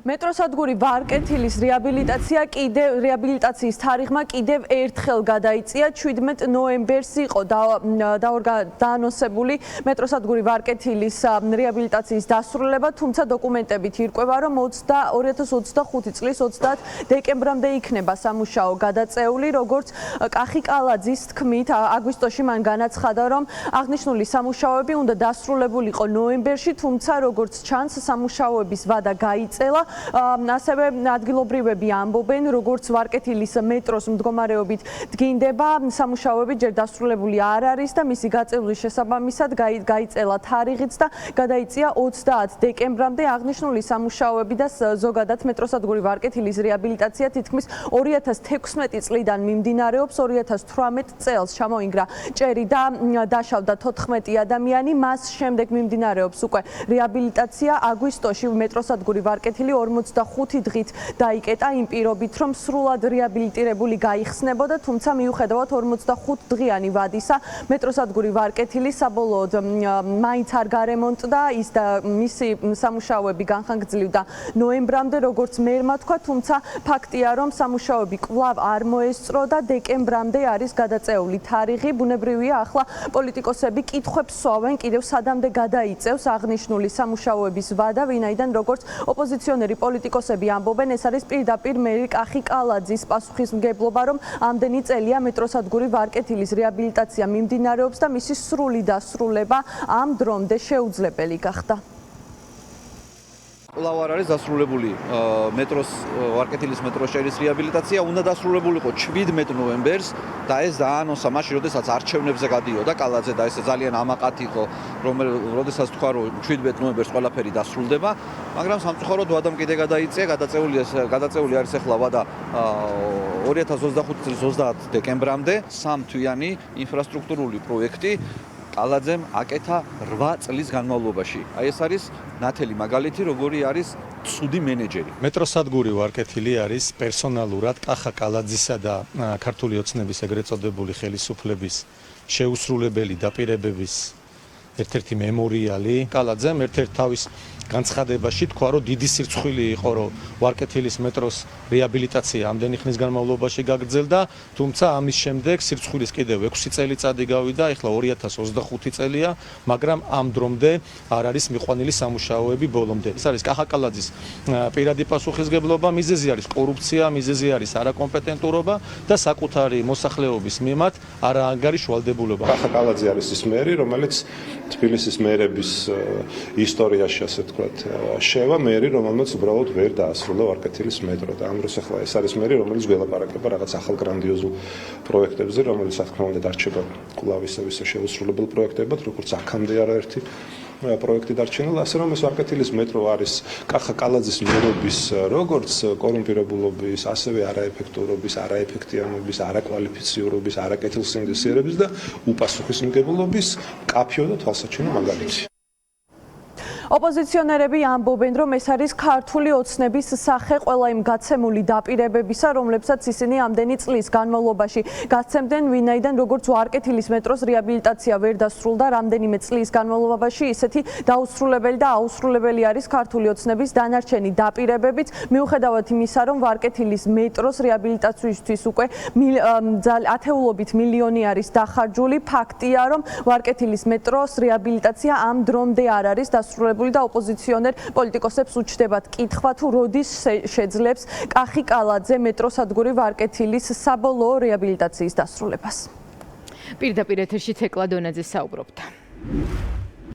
მეტროსადგური ვარკეთილის რეაბილიტაციის თარიღმა კიდევ ერთხელ გადაიწია 17 ნოემბერს იყო დაანონსებული მეტროსადგური ვარკეთილის რეაბილიტაციის დასრულება, თუმცა დოკუმენტებით ირკვევა, რომ 2025 წლის 30 დეკემბრამდე იქნება სამუშაო გადაწეული, როგორც კახი კალაძის თქმით, აგვისტოში მან განაცხადა, რომ აღნიშნული სამუშაოები უნდა დასრულებულიყო ნოემბერში, თუმცა როგორც ჩანს, სამუშაოების ვადა გაიწელა. ასევე ადგილობრივები ამბობენ, როგორც ვარკეთილის მეტროს მდგომარეობით დგინდება, სამუშაოები ჯერ დასრულებული არ არის და მისი გაწევრის შესაბამისად გაიწელა თარიღიც და გადაიწია 30 დეკემბრამდე. აღნიშნული სამუშაოები და ზოგადად მეტროსადგური ვარკეთილის რეაბილიტაცია თითქმის 2016 წლიდან მიმდინარეობს. 2018 წელს ჩამოინგრა ჭერი და დაშავდა 14 ადამიანი. მას შემდეგ მიმდინარეობს უკვე რეაბილიტაცია. აგვისტოში მეტროსადგური ვარკეთილი 45 დღით დაიკეტა იმ პირობით, რომ სრულად რეაბილიტირებული გაიხსნებოდა, თუმცა მიუხედავად 45 დღიანი ვადისა, მეტროსადგური ვარკეთილი საბოლოოდ მაინც არ გარემონტდა, ის და მისი სამუშაოები განხანგრძლივდა ნოემბრამდე, როგორც მერმა თქვა, თუმცა ფაქტია, რომ სამუშაოები კვლავ არ მოესწრო და დეკემბრამდე არის გადაწეული თარიღი. ბუნებრივია, ახლა პოლიტიკოსები კითხვებს სვავენ, კიდევ სადამდე გადაიწევს აღნიშნული სამუშაოების ვადა, ვინაიდან როგორც ოპოზიციონერი პოლიტიკოსები ამბობენ, ეს არის პირდაპირ მერი კახი კალაძის პასუხისმგებლობა, რომ ამდენი წელია მეტროსადგური ვარკეთილის რეაბილიტაცია მიმდინარეობს და მისი სრული დასრულება ამ დრომდე შეუძლებელი გახდა. კვლავ არ არის დასრულებული ვარკეთილის მეტროს ჭერის რეაბილიტაცია, უნდა დასრულებულიყო 17 ნოემბერს და ეს დაანონსა მაშინ, როდესაც არჩევნებზე გადიოდა კალაძე და ეს ძალიან ამაყად იყო, როდესაც თქვა, რომ 17 ნოემბერს ყველაფერი დასრულდება, მაგრამ სამწუხაროდ ვადამ კიდე გადაიწია, გადაწეული არის ახლა ვადა 2025 წლის 30 დეკემბრამდე, სამთვიანი ინფრასტრუქტურული პროექტი კალაძემ აკეთა 8 წლის განმავლობაში. აი ეს არის ნათელი მაგალითი, როგორი არის ცუდი მენეჯერი. მეტროსადგური ვარკეთილი არის პერსონალურად კახა კალაძისა და ქართული ოცნების ეგრეთ წოდებული ხელისუფლების შეუსრულებელი დაპირებების ერთ-ერთი მემორიალი. კალაძემ ერთ-ერთ თავის განცხადებაში თქვა, რომ დიდი სირცხვილი იყო, რომ ვარკეთილის მეტროს რეაბილიტაცია ამდენი ხნის განმავლობაში გაგრძელდა, თუმცა ამის შემდეგ სირცხვილის კიდევ 6 წელიწადი გავიდა, ეხლა 2025 წელია, მაგრამ ამ დრომდე არ არის მიყვანილი სამუშაოები ბოლომდე. ეს არის კახა კალაძის პირადი პასუხისმგებლობა, მიზეზი არის კორუფცია, მიზეზი არის არაკომპეტენტურობა და საკუთარი მოსახლეობის მიმართ არაანგარი შვალდებულობა. კახა კალაძე არის ის მერი, რომელიც თბილისის მერების ისტორიაში, ასე ვთქვათ, შევა მერი, რომელმაც უბრალოდ ვერ დაასრულა ვარკეთილის მეტრო და ამ დროს ახლა ეს არის მერი, რომელიც ველაპარაკება რაღაც ახალ გრანდიოზულ პროექტებზე, რომელიც თქმა უნდა დარჩება კვლავ ისე შეუსრულებელ პროექტებად, როგორც აქამდე არაერთი პროექტი დარჩენილა, ასე რომ ეს ვარკეთილის მეტრო არის კახა კალაძის მერობის როგორც კორუმპირებულობის, ასევე არაეფექტურობის, არაეფექტიანობის, არაკვალიფიციურობის, არაკეთილსინდისიერების და უპასუხისმგებლობის კაფიო და თვალსაჩინო მაგალითი. ოპოზიციონერები ამბობენ, რომ ეს არის ქართული ოცნების სახე ყველა იმ გაცემული დაპირებებისა, რომლებსაც ისინი ამდენი წლის განმავლობაში გაცემდნენ, ვინაიდან როგორც ვარკეთილის მეტროს რეაბილიტაცია ვერ დასრულდა რამდენიმე წლის განმავლობაში, ისეთი დაუსრულებელი და აუსრულებელი არის ქართული ოცნების დანარჩენი დაპირებებიც, მიუხედავად იმისა, რომ ვარკეთილის მეტროს რეაბილიტაციისთვის უკვე ათეულობით მილიონი არის დახარჯული. ფაქტია, რომ ვარკეთილის მეტროს რეაბილიტაცია ამ დრომდე არ არის დასრულებული და ოპოზიციონერ პოლიტიკოსებს უჩნდებათ კითხვა, თუ როდის შეძლებს კახი კალაძე მეტროსადგური ვარკეთილის საბოლოო რეაბილიტაციის დასრულებას. პირდაპირ ეთერში თეკლა დონაძე საუბრობდა.